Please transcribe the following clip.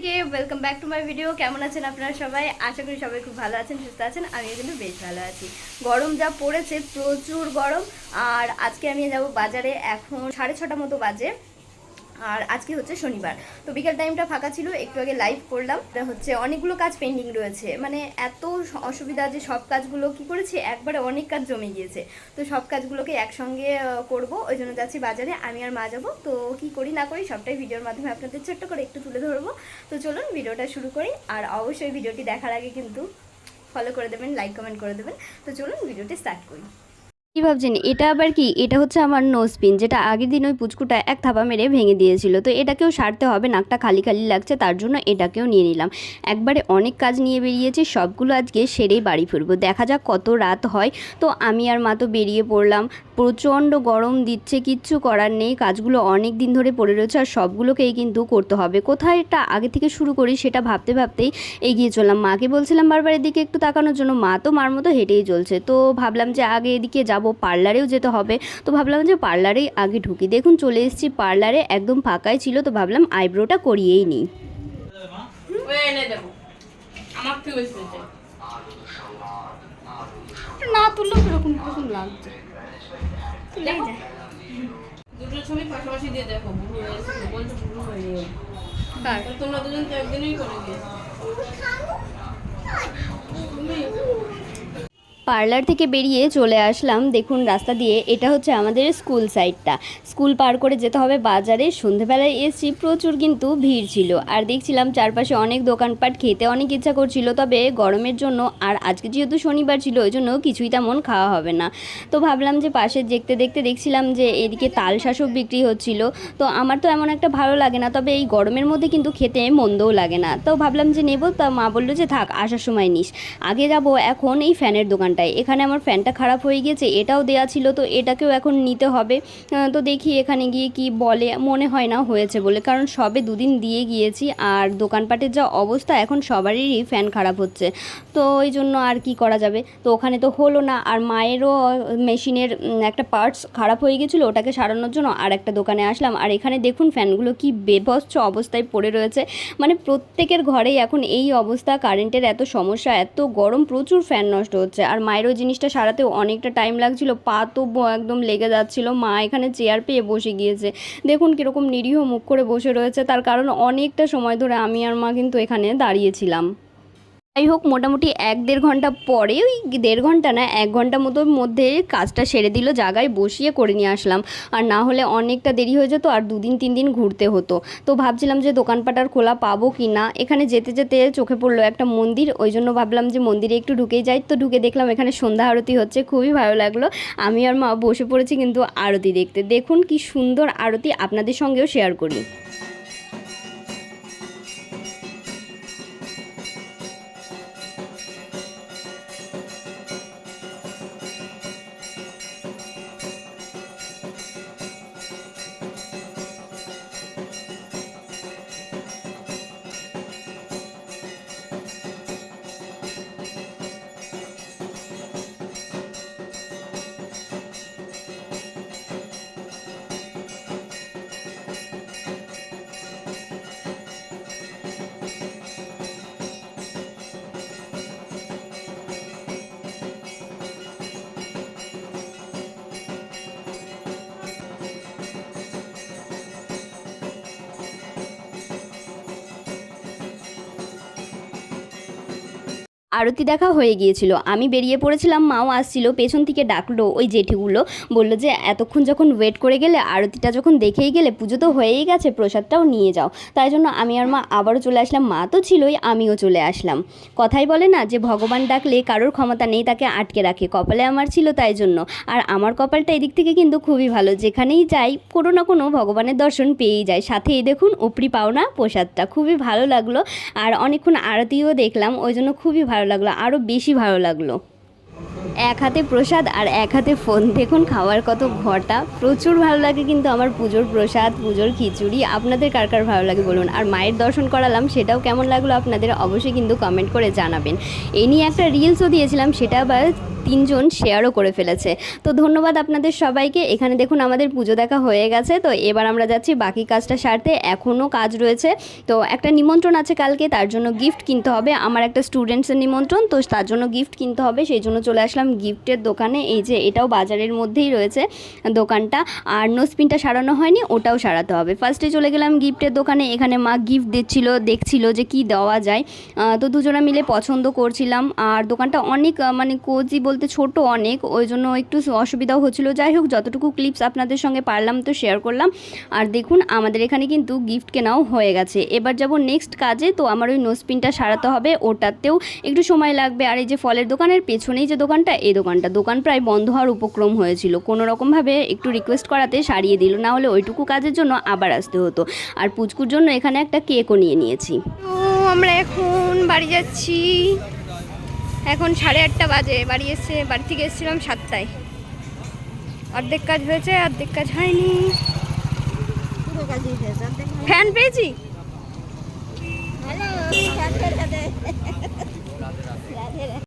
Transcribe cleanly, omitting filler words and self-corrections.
সবাইকে welcome back to my video. কেমন আছেন আপনারা সবাই? আশা করি সবাই খুব ভালো আছেন, সুস্থ আছেন। আমিও কিন্তু বেশ ভালো আছি। গরম যা পড়েছে, প্রচুর গরম। আর আজকে আমি যাব বাজারে, এখন 6:30 মতো বাজে। আর আজকে হচ্ছে শনিবার, তো বিকেল টাইমটা ফাঁকা ছিল, একটু আগে লাইভ করলাম। এটা হচ্ছে অনেকগুলো কাজ পেন্ডিং রয়েছে, মানে এত অসুবিধা যে সব কাজগুলো কি করেছি, একবারে অনেক কাজ জমে গিয়েছে। তো সব কাজগুলোকে একসঙ্গে করব, ওই জন্য যাচ্ছি বাজারে। আমি আর মা যাবো। তো কি করি না করি সবটাই ভিডিওর মাধ্যমে আপনাদের ছোট্ট করে একটু তুলে ধরবো। তো চলুন ভিডিওটা শুরু করি। আর অবশ্যই ভিডিওটি দেখার আগে কিন্তু ফলো করে দেবেন, লাইক কমেন্ট করে দেবেন। তো চলুন ভিডিওটি স্টার্ট করি। কি ভাবছেন এটা আবার কি? এটা হচ্ছে আমার নোজপিন, যেটা আগের দিন ওই পুচকুটা এক থাপা মেরে ভেঙে দিয়েছিল। তো এটাকেও সারতে হবে, নাকটা খালি খালি লাগছে, তার জন্য এটাকেও নিয়ে নিলাম। একবারে অনেক কাজ নিয়ে বেরিয়েছি, সবগুলো আজকে সেরেই বাড়ি ফিরবো। দেখা যাক কত রাত হয়। তো আমি আর মা তো বেরিয়ে পড়লাম। প্রচণ্ড গরম দিচ্ছে, কিচ্ছু করার নেই, কাজগুলো অনেক দিন ধরে পড়ে রয়েছে আর সবগুলোকেই কিন্তু করতে হবে। কোথায় এটা আগে থেকে শুরু করি সেটা ভাবতে ভাবতেই এগিয়ে চললাম। মাকে বলছিলাম বারবার এদিকে একটু তাকানোর জন্য, মা তো মার মতো হেঁটেই চলছে। তো ভাবলাম যে আগে এদিকে যাব, পার্লারেও যেতে হবে। তো ভাবলাম যে পার্লারেই আগে ঢুকি। দেখুন চলে এসেছি পার্লারে, একদম ফাঁকাই ছিল। তো ভাবলাম আইব্রোটা করিয়েই নিই। না তুললেও কিরকম কিরকম লাগছে। দুটো ছবি পাশাপাশি দিয়ে দেখো, বুড়ো হয়ে গেছে, বলছো বুড়ো হয়ে গেছে। তোমরা দুজন তো একদিনই করে দিয়েছো। পার্লার থেকে বেরিয়ে চলে আসলাম, দেখুন রাস্তা দিয়ে। এটা হচ্ছে আমাদের স্কুল সাইডটা। স্কুল পার করে যেতে হবে বাজারে। সন্ধেবেলায় এসেছি, প্রচুর কিন্তু ভিড় ছিল। আর দেখছিলাম চারপাশে অনেক দোকানপাট, খেতে অনেক ইচ্ছা করছিল, তবে গরমের জন্য আর আজকে যেহেতু শনিবার ছিল ওই জন্য কিছুই তেমন খাওয়া হবে না। তো ভাবলাম যে পাশে দেখতে দেখতে দেখছিলাম যে এদিকে তাল শাঁসও বিক্রি হচ্ছিল। তো আমার তো এমন একটা ভালো লাগে না, তবে এই গরমের মধ্যে কিন্তু খেতে মন্দও লাগে না। তো ভাবলাম যে নেব। তা মা বললো যে থাক, আসার সময় নিস। আগে যাব এখন এই ফ্যানের দোকান। এখানে আমার ফ্যানটা খারাপ হয়ে গেছে, এটাও দেয়া ছিল, তো এটাকেও এখন নিতে হবে। তো দেখি এখানে গিয়ে কি বলে। মনে হয় না হয়েছে বলে, কারণ সবে দুদিন দিয়ে গিয়েছি। আর দোকানপাটের যা অবস্থা, এখন সবারই ফ্যান খারাপ হচ্ছে। তো ওই জন্য আর কি করা যাবে। তো ওখানে তো হলো না। আর মায়েরও মেশিনের একটা পার্টস খারাপ হয়ে গেছিলো, ওটাকে সারানোর জন্য আর একটা দোকানে আসলাম। আর এখানে দেখুন ফ্যানগুলো কি বেভৎস অবস্থায় পড়ে রয়েছে। মানে প্রত্যেকের ঘরেই এখন এই অবস্থা, কারেন্টের এত সমস্যা, এত গরম, প্রচুর ফ্যান নষ্ট হচ্ছে। আর মায়ের ওই জিনিসটা সারাতেও অনেকটা টাইম লাগছিল, পা তো একদম লেগে যাচ্ছিল। মা এখানে চেয়ার পেয়ে বসে গিয়েছে। দেখুন কীরকম নিরীহ মুখ করে বসে রয়েছে, তার কারণ অনেকটা সময় ধরে আমি আর মা কিন্তু এখানে দাঁড়িয়েছিলাম। যাই হোক, মোটামুটি 1-1.5 ঘন্টা পরে, ওই 1.5 ঘন্টা না, 1 ঘন্টা মতোর মধ্যে কাজটা সেরে দিল। জায়গায় বসিয়ে করে নিয়ে আসলাম। আর না হলে অনেকটা দেরি হয়ে যেত, আর 2-3 দিন ঘুরতে হতো। তো ভাবছিলাম যে দোকানপাট আর খোলা পাবো কি না। এখানে যেতে যেতে চোখে পড়লো একটা মন্দির, ওই জন্য ভাবলাম যে মন্দিরে একটু ঢুকেই যাই। তো ঢুকে দেখলাম এখানে সন্ধ্যা আরতি হচ্ছে, খুবই ভালো লাগলো। আমি আর মা বসে পড়েছি কিন্তু আরতি দেখতে। দেখুন কি সুন্দর আরতি, আপনাদের সঙ্গেও শেয়ার করি। আরতি দেখা হয়ে গিয়েছিল, আমি বেরিয়ে পড়েছিলাম, মাও আসছিল, পেছন থেকে ডাকলো ওই জেঠিগুলো। বললো যে এতক্ষণ যখন ওয়েট করে গেলে, আরতিটা যখন দেখেই গেলে, পুজো তো হয়েই গেছে, প্রসাদটাও নিয়ে যাও। তাই জন্য আমি আর মা আবারও চলে আসলাম। মা তো ছিলই, আমিও চলে আসলাম। কথাই বলে না যে ভগবান ডাকলে কারোর ক্ষমতা নেই তাকে আটকে রাখে, কপালে আমার ছিল তাই জন্য। আর আমার কপালটা এদিক থেকে কিন্তু খুবই ভালো, যেখানেই যাই কোনো না কোনো ভগবানের দর্শন পেয়েই যায়। সাথে এই দেখুন উপরি পাওনা প্রসাদটা, খুবই ভালো লাগলো। আর অনেকক্ষণ আরতিও দেখলাম, ওই জন্য খুবই ভালো লাগলো, আরও বেশি ভালো লাগলো। এক হাতে প্রসাদ আর এক হাতে ফোন, দেখুন খাওয়ার কত ঘটা। প্রচুর ভালো লাগে কিন্তু আমার পুজোর প্রসাদ, পুজোর খিচুড়ি। আপনাদের কার কার ভালো লাগে বলুন। আর মায়ের দর্শন করালাম, সেটাও কেমন লাগলো আপনাদের অবশ্যই কিন্তু কমেন্ট করে জানাবেন। এই নিয়ে একটা রিলসও দিয়েছিলাম, সেটা আবার 3জন শেয়ারও করে ফেলেছে। তো ধন্যবাদ আপনাদের সবাইকে। এখানে দেখুন আমাদের পুজো দেখা হয়ে গেছে, তো এবার আমরা যাচ্ছি বাকি কাজটা সারতে, এখনও কাজ রয়েছে। তো একটা নিমন্ত্রণ আছে কালকে, তার জন্য গিফট কিনতে হবে, আমার একটা স্টুডেন্টসের নিমন্ত্রণ, তো তার জন্য গিফট কিনতে হবে, সেই জন্য চলে আসলাম গিফটের দোকানে। এই যে এটাও বাজারের মধ্যেই রয়েছে দোকানটা, আর নোজপিনটা সারানো হয়নি, ওটাও সারাতে হবে। ফার্স্টে চলে গেলাম গিফটের দোকানে, এখানে মা গিফট দেখছিল যে কি দেওয়া যায়, তো দুজনে মিলে পছন্দ করছিলাম। আর দোকানটা অনেক মানে কোজি বলতে ছোট অনেক, ওই জন্য একটু অসুবিধাও হচ্ছিলো। যাই হোক, যতটুকু ক্লিপস আপনাদের সঙ্গে পারলাম তো শেয়ার করলাম। আর দেখুন আমাদের এখানে কিন্তু গিফট কেনাও হয়ে গেছে। এবার যাব নেক্সট কাজে, তো আমার ওই নোজপিনটা সারাতে হবে, ওটাতেও একটু সময় লাগবে। আর এই যে ফলের দোকানের পেছনেই যে দোকানটা, এই দোকান প্রায় বন্ধ হওয়ার উপক্রম হয়েছিল, কোনো রকমভাবে একটু রিকোয়েস্ট করাতে সারিয়ে দিল, না হলে ওইটুকু কাজের জন্য আবার আসতে হতো। আর পুচকুর জন্য এখানে একটা কেকও নিয়ে নিয়েছি। তো আমরা এখন বাড়ি যাচ্ছি, এখন 8:30 বাজে। বাড়ি থেকে এসেছিলাম 7টায়। অর্ধেক কাজ হয়েছে, অর্ধেক কাজ হয়নি। ফ্যান পেয়েছি।